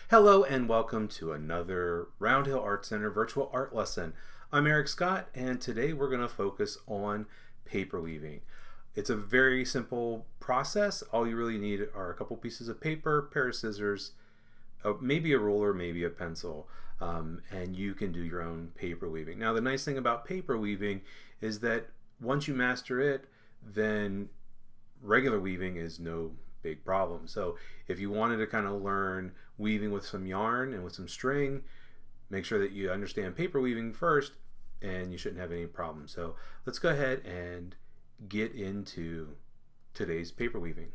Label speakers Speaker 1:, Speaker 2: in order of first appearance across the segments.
Speaker 1: Hello and welcome to another Roundhill Art Center virtual art lesson. I'm Eric Scott and today we're going to focus on paper weaving. It's a very simple process. All you really need are a couple pieces of paper, a pair of scissors, maybe a ruler, maybe a pencil, and you can do your own paper weaving. Now the nice thing about paper weaving is that once you master it, then regular weaving is no big problem. So if you wanted to kind of learn weaving with some yarn and with some string, make sure that you understand paper weaving first and you shouldn't have any problems. So let's go ahead and get into today's paper weaving.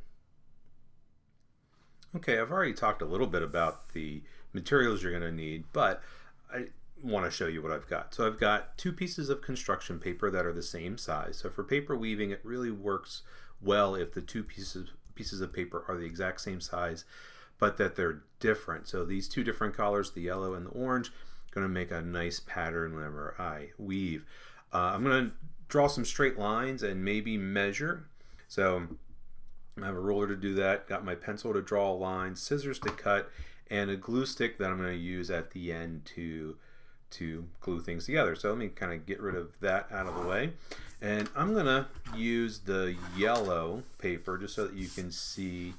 Speaker 1: Okay, I've already talked a little bit about the materials you're going to need, but I want to show you what I've got. So I've got two pieces of construction paper that are the same size. So for paper weaving, it really works well if the two pieces of paper are the exact same size, but that they're different. So these two different colors, the yellow and the orange, are going to make a nice pattern whenever I weave. I'm going to draw some straight lines and maybe measure. So I have a ruler to do that, got my pencil to draw a line, scissors to cut, and a glue stick that I'm going to use at the end to glue things together. So let me kind of get rid of that out of the way. And I'm going to use the yellow paper just so that you can see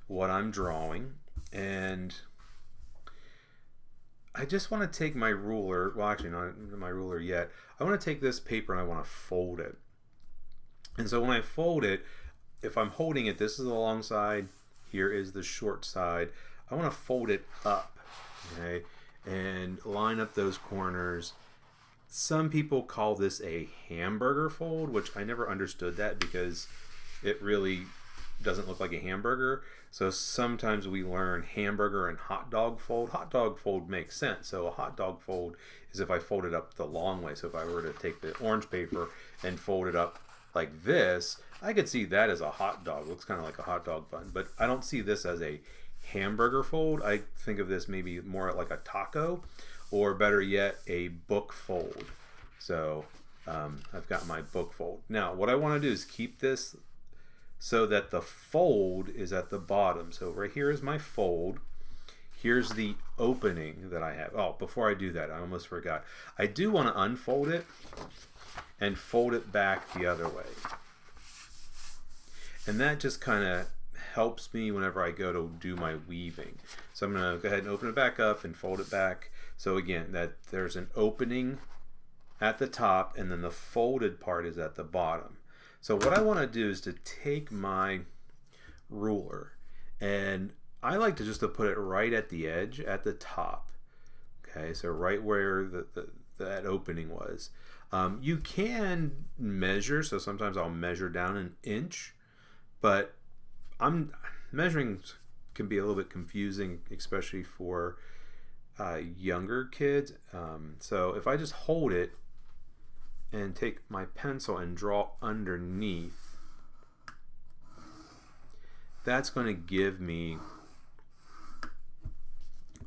Speaker 1: what I'm drawing. And I just want to take my ruler, well actually not my ruler yet, I want to take this paper and I want to fold it. And so when I fold it, if I'm holding it, this is the long side, here is the short side. I want to fold it up, okay, and line up those corners. Some people call this a hamburger fold, which I never understood that because it really doesn't look like a hamburger. So sometimes we learn hamburger and hot dog fold. Hot dog fold makes sense. So a hot dog fold is if I fold it up the long way. So if I were to take the orange paper and fold it up like this, I could see that as a hot dog. Looks kind of like a hot dog bun, but I don't see this as a hamburger fold. I think of this maybe more like a taco, or better yet, a book fold. So I've got my book fold. Now what I want to do is keep this so that the fold is at the bottom. So right here is my fold. Here's the opening that I have. Oh, before I do that, I almost forgot. I do want to unfold it and fold it back the other way. And that just kind of helps me whenever I go to do my weaving. So I'm going to go ahead and open it back up and fold it back. So again, that there's an opening at the top and then the folded part is at the bottom. So what I want to do is to take my ruler, and I like to just to put it right at the edge at the top. Okay, so right where that opening was. You can measure, so sometimes I'll measure down an inch, but measuring can be a little bit confusing, especially for younger kids. So if I just hold it and take my pencil and draw underneath, that's going to give me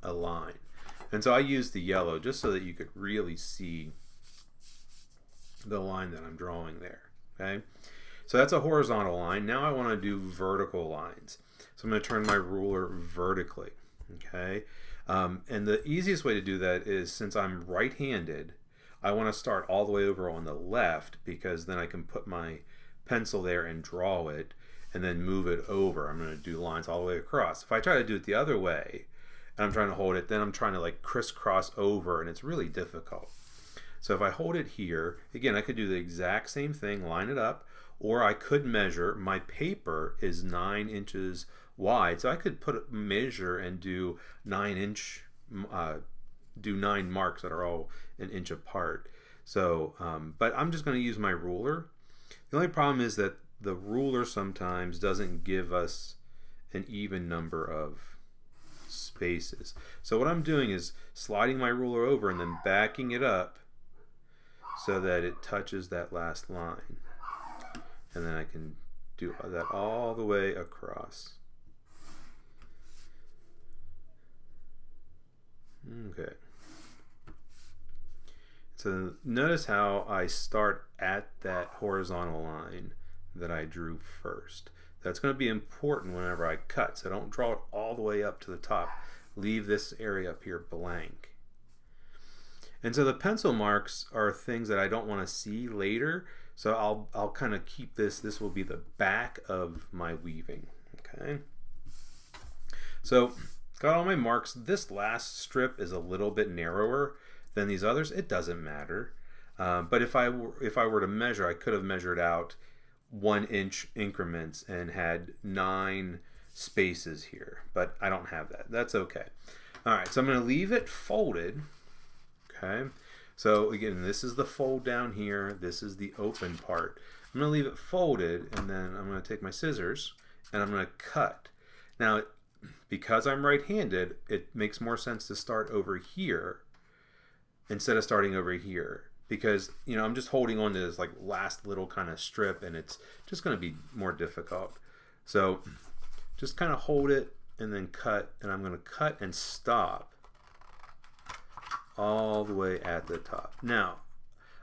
Speaker 1: a line. And so I use the yellow just so that you could really see the line that I'm drawing there. Okay, so that's a horizontal line. Now I want to do vertical lines. So I'm going to turn my ruler vertically. Okay, and the easiest way to do that is, since I'm right-handed, I want to start all the way over on the left, because then I can put my pencil there and draw it and then move it over. I'm going to do lines all the way across. If I try to do it the other way and I'm trying to hold it, then I'm trying to like crisscross over, and it's really difficult. So if I hold it here, again, I could do the exact same thing, line it up, or I could measure. My paper is 9 inches wide, so I could measure and do 9 marks that are all an inch apart. So, but I'm just going to use my ruler. The only problem is that the ruler sometimes doesn't give us an even number of spaces. So what I'm doing is sliding my ruler over and then backing it up so that it touches that last line. And then I can do that all the way across. Okay. So notice how I start at that horizontal line that I drew first. That's going to be important whenever I cut. So don't draw it all the way up to the top. leave this area up here blank. And so the pencil marks are things that I don't want to see later, so I'll kind of keep this. This will be the back of my weaving. Okay. So got all my marks. This last strip is a little bit narrower than these others. It doesn't matter. But if I were to measure, I could have measured out 1 inch increments and had 9 spaces here, but I don't have that. That's okay. All right, so I'm going to leave it folded. Okay, so again, this is the fold down here. This is the open part. I'm going to leave it folded, and then I'm going to take my scissors and I'm going to cut. Now, because I'm right-handed, it makes more sense to start over here instead of starting over here, because I'm just holding on to this like last little kind of strip, and it's just going to be more difficult. So just kind of hold it and then cut, and I'm going to cut and stop all the way at the top. Now,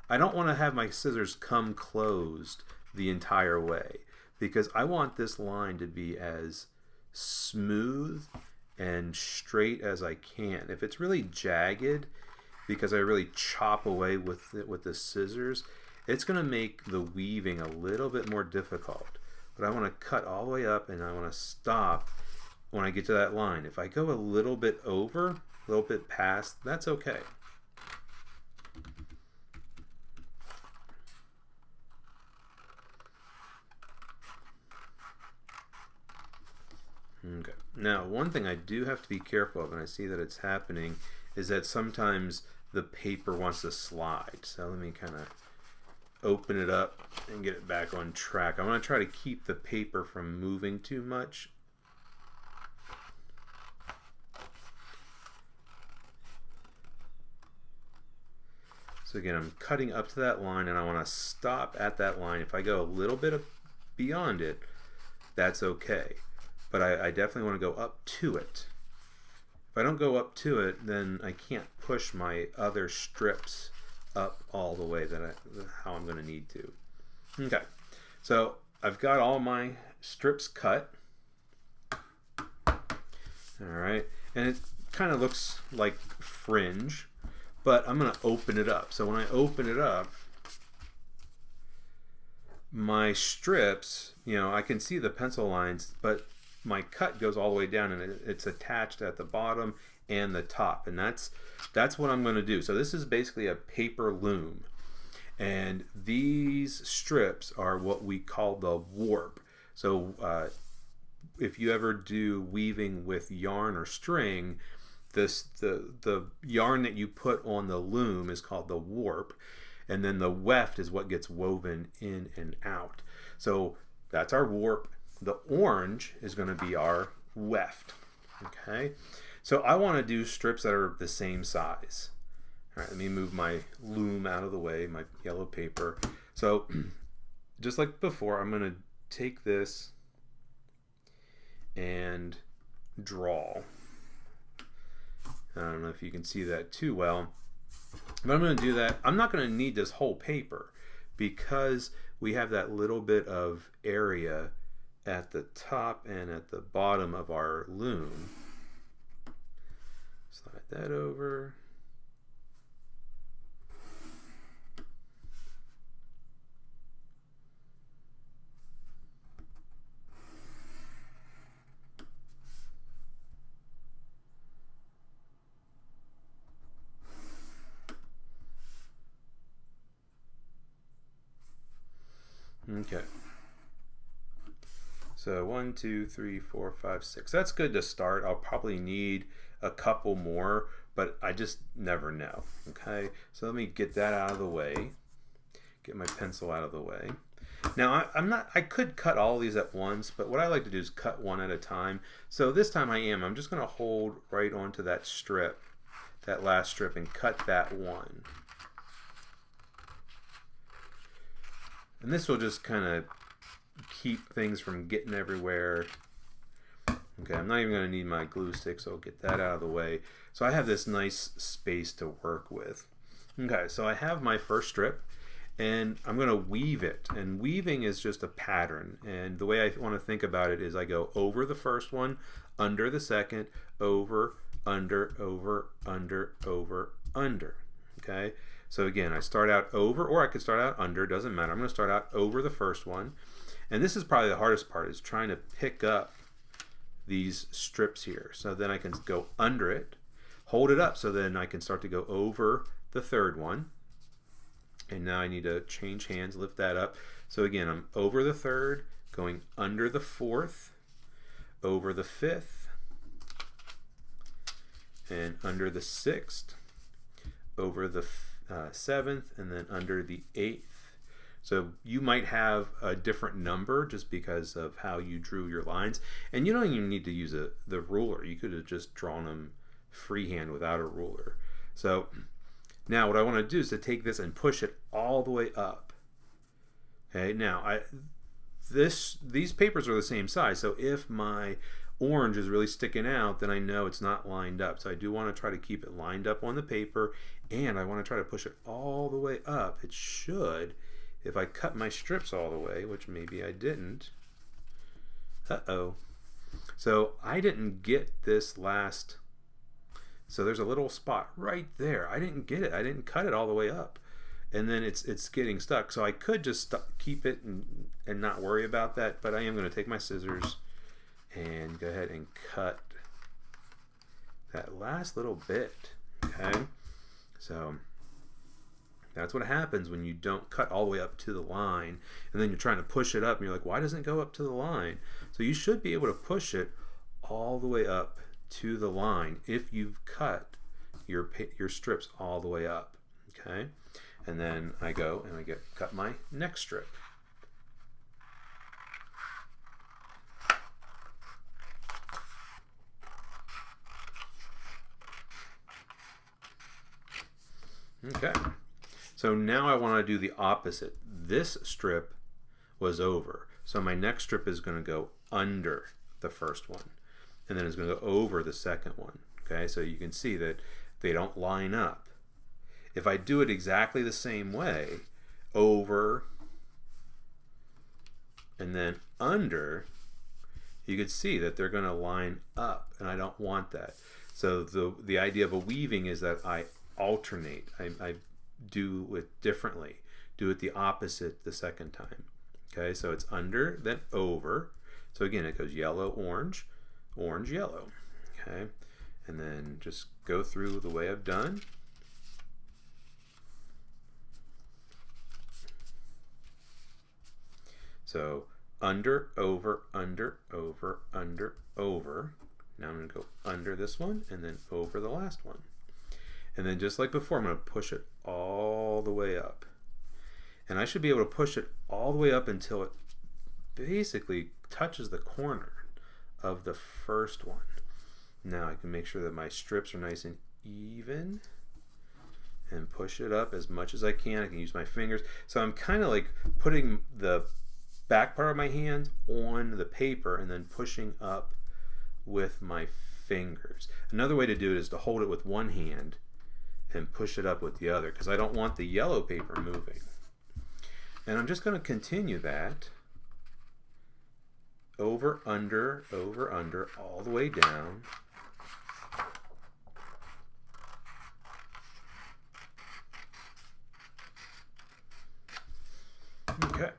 Speaker 1: I don't want to have my scissors come closed the entire way, because I want this line to be as smooth and straight as I can. If it's really jagged, because I really chop away with it with the scissors, it's going to make the weaving a little bit more difficult. But I want to cut all the way up, and I want to stop when I get to that line. If I go a little bit over, a little bit past, that's okay. Okay. Now, one thing I do have to be careful of, and I see that it's happening, is that sometimes the paper wants to slide. So let me kind of open it up and get it back on track. I want to try to keep the paper from moving too much. So again, I'm cutting up to that line, and I want to stop at that line. If I go a little bit beyond it, that's okay. But I definitely want to go up to it. If I don't go up to it, then I can't push my other strips up all the way how I'm going to need to. Okay, so I've got all my strips cut. All right, and it kind of looks like fringe, but I'm going to open it up. So when I open it up, my strips, I can see the pencil lines, but my cut goes all the way down, and it's attached at the bottom and the top, and that's what I'm going to do. So this is basically a paper loom, and these strips are what we call the warp. So if you ever do weaving with yarn or string, the yarn that you put on the loom is called the warp, and then the weft is what gets woven in and out. So that's our warp. The orange is going to be our weft. Okay, so I want to do strips that are the same size. All right, let me move my loom out of the way, my yellow paper. So just like before, I'm going to take this and draw. I don't know if you can see that too well, but I'm going to do that. I'm not going to need this whole paper, because we have that little bit of area at the top and at the bottom of our loom. Slide that over. Okay. So 1, 2, 3, 4, 5, 6. That's good to start. I'll probably need a couple more, but I just never know. Okay, so let me get that out of the way. Get my pencil out of the way. Now I could cut all these at once, but what I like to do is cut one at a time. So this time I'm just going to hold right onto that strip, that last strip, and cut that one. And this will just kind of keep things from getting everywhere. Okay, I'm not even going to need my glue stick, so I'll get that out of the way. So I have this nice space to work with. Okay, so I have my first strip, and I'm going to weave it. And weaving is just a pattern. And the way I want to think about it is I go over the first one, under the second, over, under, over, under, over, under. Okay, so again, I start out over, or I could start out under, doesn't matter. I'm going to start out over the first one. And this is probably the hardest part, is trying to pick up these strips here. So then I can go under it, hold it up, so then I can start to go over the third one. And now I need to change hands, lift that up. So again, I'm over the third, going under the fourth, over the fifth, and under the sixth, over the seventh, and then under the eighth. So you might have a different number just because of how you drew your lines. And you don't even need to use the ruler. You could have just drawn them freehand without a ruler. So now what I want to do is to take this and push it all the way up. Okay, now these papers are the same size, so if my orange is really sticking out, then I know it's not lined up. So I do want to try to keep it lined up on the paper, and I want to try to push it all the way up. It should, if I cut my strips all the way, which maybe I didn't. Uh-oh. So I didn't get this last. So there's a little spot right there. I didn't get it. I didn't cut it all the way up. And then it's getting stuck. So I could just keep it and not worry about that, but I am going to take my scissors and go ahead and cut that last little bit. Okay? So that's what happens when you don't cut all the way up to the line, and then you're trying to push it up and you're like, why doesn't it go up to the line? So you should be able to push it all the way up to the line if you've cut your strips all the way up. Okay, and then I go and I cut my next strip. Okay, so now I want to do the opposite. This strip was over, so my next strip is going to go under the first one, and then it's going to go over the second one. Okay, so you can see that they don't line up. If I do it exactly the same way, over and then under, you could see that they're going to line up, and I don't want that. So the idea of a weaving is that I alternate. I do it differently. Do it the opposite the second time. Okay, so it's under, then over. So again, it goes yellow, orange, orange, yellow. Okay, and then just go through the way I've done. So under, over, under, over, under, over. Now I'm going to go under this one and then over the last one. And then just like before, I'm going to push it all the way up. And I should be able to push it all the way up until it basically touches the corner of the first one. Now I can make sure that my strips are nice and even and push it up as much as I can. I can use my fingers. So I'm kind of like putting the back part of my hand on the paper and then pushing up with my fingers. Another way to do it is to hold it with one hand and push it up with the other, because I don't want the yellow paper moving. And I'm just going to continue that over, under, all the way down. Okay.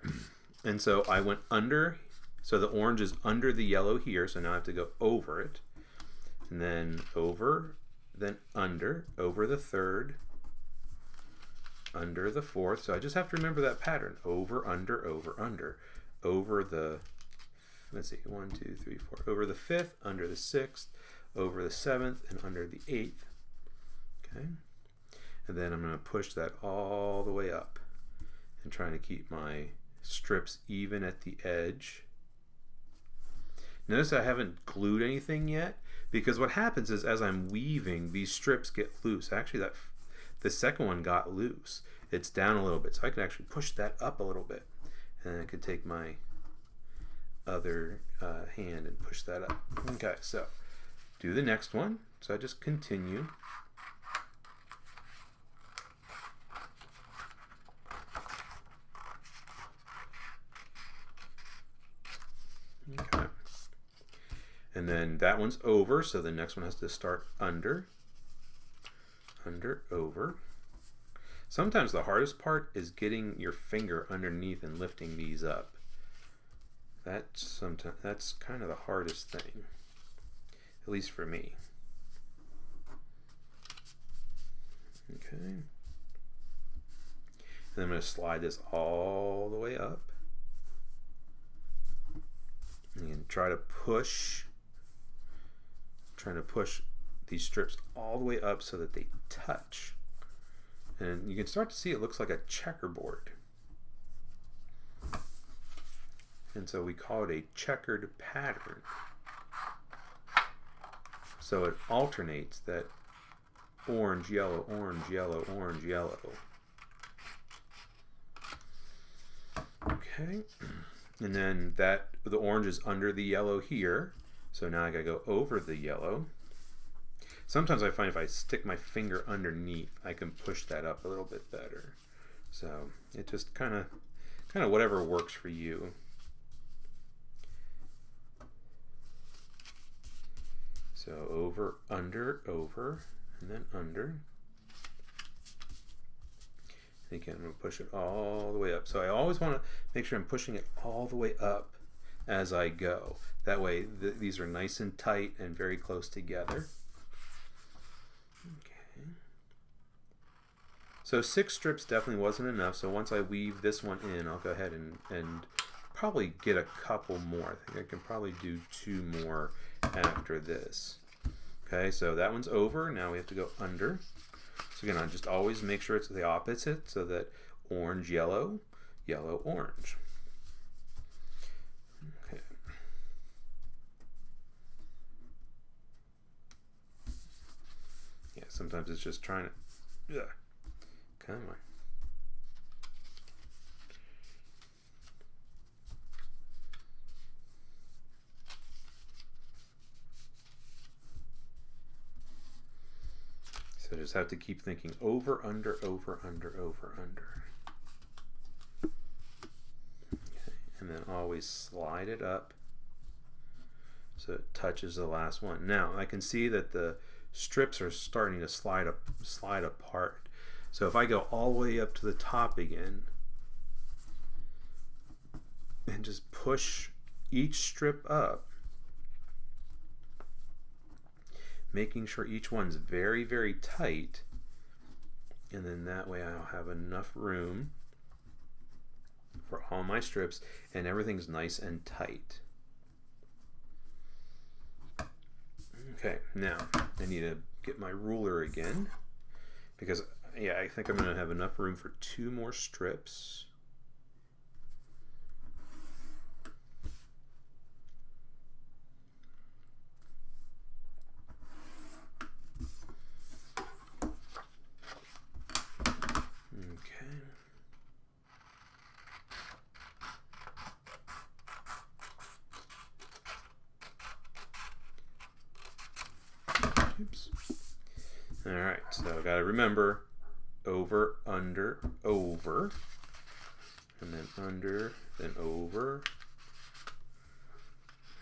Speaker 1: And so I went under, so the orange is under the yellow here, so now I have to go over it. And then over, then under, over the third, under the fourth. So I just have to remember that pattern. Over, under, over the, let's see, 1, 2, 3, 4. Over the fifth, under the sixth, over the seventh, and under the eighth. Okay. And then I'm going to push that all the way up and trying to keep my strips even at the edge. Notice I haven't glued anything yet, because what happens is as I'm weaving, these strips get loose. Actually, the second one got loose. It's down a little bit, so I can actually push that up a little bit, and I could take my other hand and push that up. Okay, so do the next one. So I just continue. Okay. And then that one's over, so the next one has to start under, under, over. Sometimes the hardest part is getting your finger underneath and lifting these up. That's kind of the hardest thing, at least for me. Okay. And then I'm going to slide this all the way up. And try to push these strips all the way up so that they touch. And you can start to see it looks like a checkerboard. And so we call it a checkered pattern. So it alternates that orange, yellow, orange, yellow, orange, yellow. Okay. And then the orange is under the yellow here. So now I gotta go over the yellow. Sometimes I find if I stick my finger underneath, I can push that up a little bit better. So it just kind of whatever works for you. So over, under, over, and then under. Again, I'm going to push it all the way up. So I always want to make sure I'm pushing it all the way up as I go. That way these are nice and tight and very close together. Okay. So 6 strips definitely wasn't enough. So once I weave this one in, I'll go ahead and probably get a couple more. I think I can probably do 2 more after this. Okay, so that one's over. Now we have to go under. So again, I just always make sure it's the opposite, so that orange, yellow, yellow, orange. Okay. Yeah, sometimes it's just trying to, come on. So just have to keep thinking over, under, over, under, over, under. Okay. And then always slide it up so it touches the last one. Now I can see that the strips are starting to slide apart. So if I go all the way up to the top again and just push each strip up, making sure each one's very, very tight, and then that way I'll have enough room for all my strips and everything's nice and tight. Okay, now I need to get my ruler again because yeah, I think I'm going to have enough room for 2 more strips. Oops. All right, so I got to remember over, under, over, and then under, then over,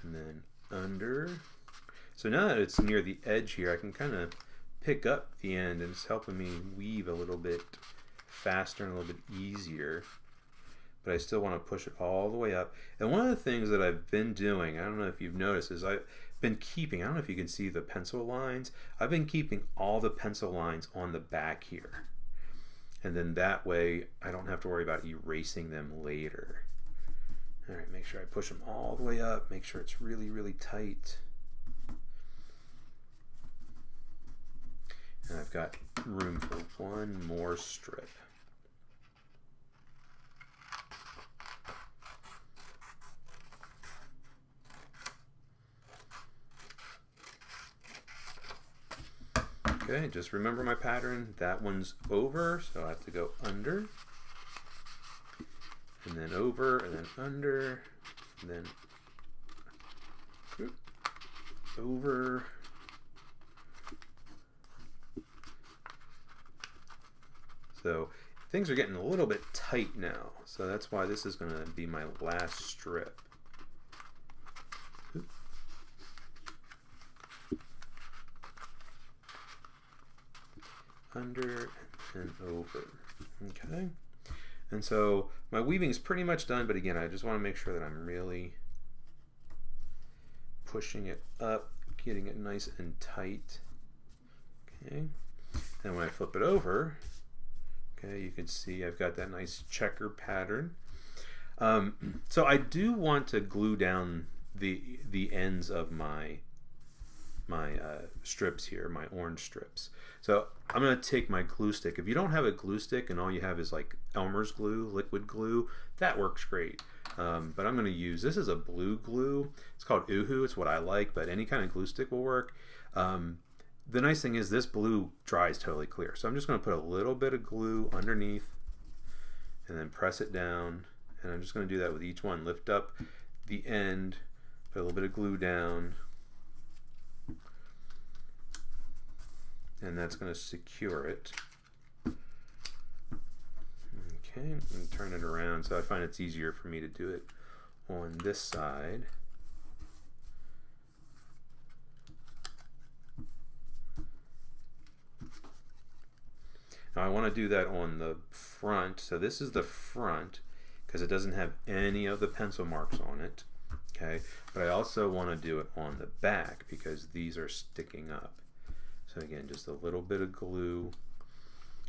Speaker 1: and then under. So now that it's near the edge here, I can kind of pick up the end, and it's helping me weave a little bit faster and a little bit easier. But I still want to push it all the way up. And one of the things that I've been doing, I don't know if you've noticed, is I've been keeping, I don't know if you can see the pencil lines, I've been keeping all the pencil lines on the back here. And then that way I don't have to worry about erasing them later. All right, make sure I push them all the way up, make sure it's really, really tight. And I've got room for 1 more strip. Okay, just remember my pattern. That one's over, so I have to go under, and then over, and then under, and then over. So things are getting a little bit tight now, so that's why this is going to be my last strip. under and over. Okay. And so my weaving is pretty much done, but again, I just want to make sure that I'm really pushing it up, getting it nice and tight. Okay. And when I flip it over, okay, you can see I've got that nice checker pattern. So I do want to glue down the ends of my strips here, my orange strips. So I'm going to take my glue stick. If you don't have a glue stick and all you have is like Elmer's glue, liquid glue, that works great. But I'm going to use, this is a blue glue. It's called Uhu. It's what I like, but any kind of glue stick will work. The nice thing is this blue dries totally clear. So I'm just going to put a little bit of glue underneath and then press it down. And I'm just going to do that with each one. Lift up the end, put a little bit of glue down, and that's going to secure it. Okay, and turn it around so I find it's easier for me to do it on this side. Now I want to do that on the front. So this is the front because it doesn't have any of the pencil marks on it. Okay, but I also want to do it on the back because these are sticking up. So again, just a little bit of glue.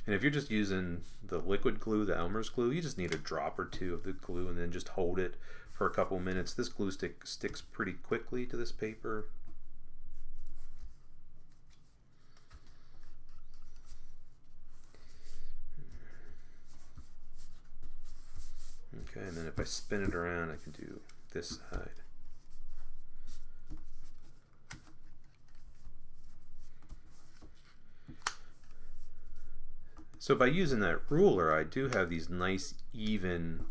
Speaker 1: And if you're just using the liquid glue, the Elmer's glue, you just need a drop or two of the glue and then just hold it for a couple minutes. This glue stick sticks pretty quickly to this paper. Okay, and then if I spin it around, I can do this side. So by using that ruler, I do have these nice even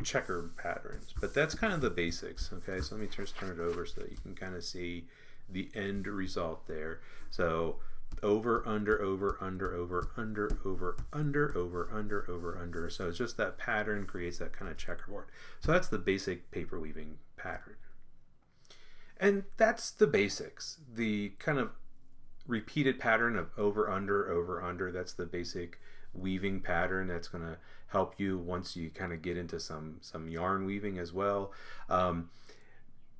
Speaker 1: checker patterns, but that's kind of the basics. Okay, so let me just turn it over so that you can kind of see the end result there. So over, under, over, under, over, under, over, under, over, under, over, under. So it's just that pattern creates that kind of checkerboard. So that's the basic paper weaving pattern. And that's the basics. The kind of repeated pattern of over, under, that's the basic weaving pattern that's going to help you once you kind of get into some yarn weaving as well.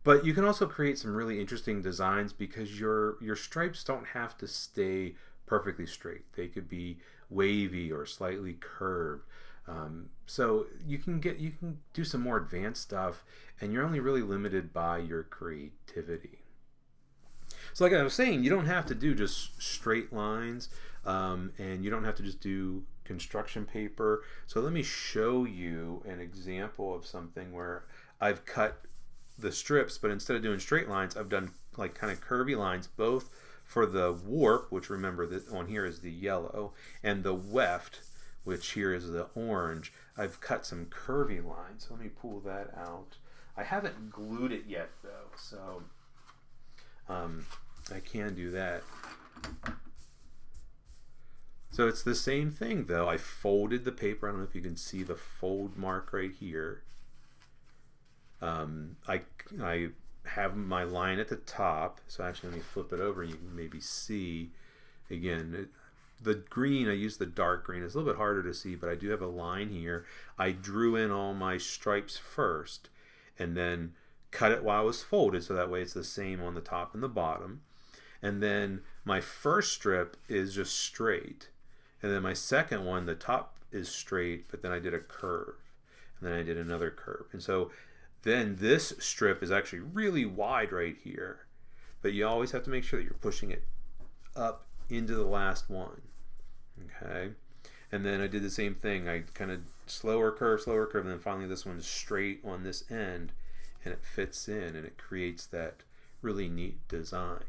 Speaker 1: But you can also create some really interesting designs because your stripes don't have to stay perfectly straight. They could be wavy or slightly curved. So you can do some more advanced stuff, and you're only really limited by your creativity. So like I was saying, you don't have to do just straight lines, and you don't have to just do construction paper. So let me show you an example of something where I've cut the strips, but instead of doing straight lines, I've done like kind of curvy lines, both for the warp, which remember that on here is the yellow, and the weft, which here is the orange. I've cut some curvy lines. So let me pull that out. I haven't glued it yet though, so I can do that. So it's the same thing though. I folded the paper. I don't know if you can see the fold mark right here. I have my line at the top, so actually let me flip it over and you can maybe see again the green. I use the dark green. It's a little bit harder to see, but I do have a line here. I drew in all my stripes first and then cut it while it was folded, so that way it's the same on the top and the bottom. And then my first strip is just straight, and then my second one, the top is straight, but then I did a curve, and then I did another curve. And so then this strip is actually really wide right here, but you always have to make sure that you're pushing it up into the last one. Okay, and then I did the same thing. I kind of slower curve, and then finally this one's straight on this end, and it fits in and it creates that really neat design.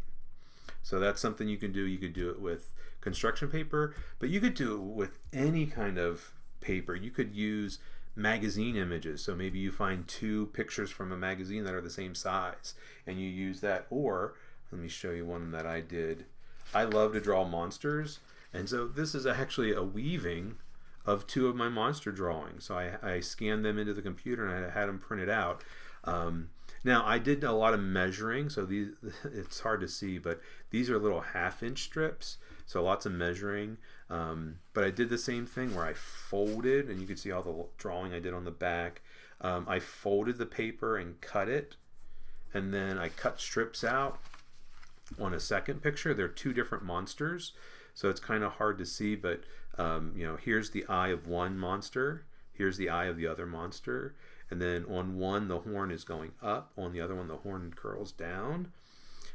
Speaker 1: So that's something you can do. You could do it with construction paper, but you could do it with any kind of paper. You could use magazine images. So maybe you find two pictures from a magazine that are the same size and you use that. Or let me show you one that I did. I love to draw monsters, and so this is actually a weaving of two of my monster drawings. So I scanned them into the computer and I had them printed out. Now I did a lot of measuring, so these it's hard to see, but these are little 1/2-inch strips, so lots of measuring. But I did the same thing where I folded, and you can see all the drawing I did on the back. I folded the paper and cut it, and then I cut strips out on a second picture. They're two different monsters, so it's kind of hard to see, but you know, here's the eye of one monster, here's the eye of the other monster, and then on one the horn is going up, on the other one the horn curls down,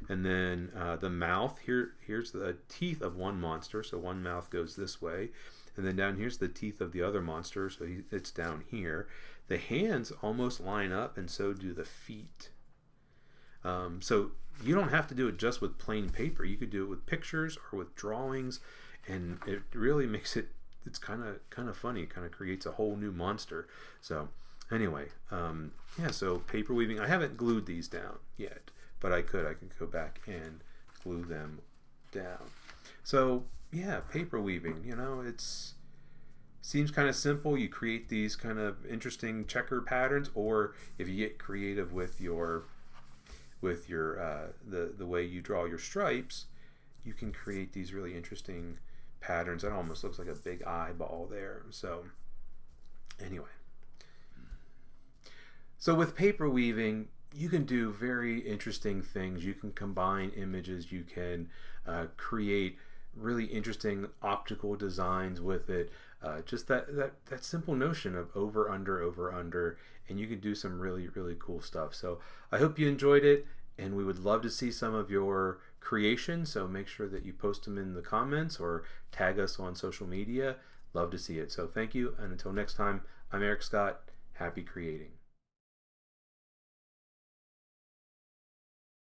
Speaker 1: and then the mouth, here's the teeth of one monster, so one mouth goes this way, and then down here's the teeth of the other monster, so it's down here. The hands almost line up, and so do the feet. So you don't have to do it just with plain paper. You could do it with pictures or with drawings, and it really makes it, it's kind of funny. It kind of creates a whole new monster. So anyway, yeah, so paper weaving. I haven't glued these down yet, but I could go back and glue them down. So yeah, paper weaving, you know, it's seems kind of simple. You create these kind of interesting checker patterns, or if you get creative with your the way you draw your stripes, you can create these really interesting patterns. That almost looks like a big eyeball there. So anyway, so with paper weaving, you can do very interesting things. You can combine images. You can create really interesting optical designs with it. Just that simple notion of over, under, and you can do some really, really cool stuff. So I hope you enjoyed it, and we would love to see some of your creations. So make sure that you post them in the comments or tag us on social media. Love to see it. So thank you, and until next time, I'm Eric Scott. Happy creating.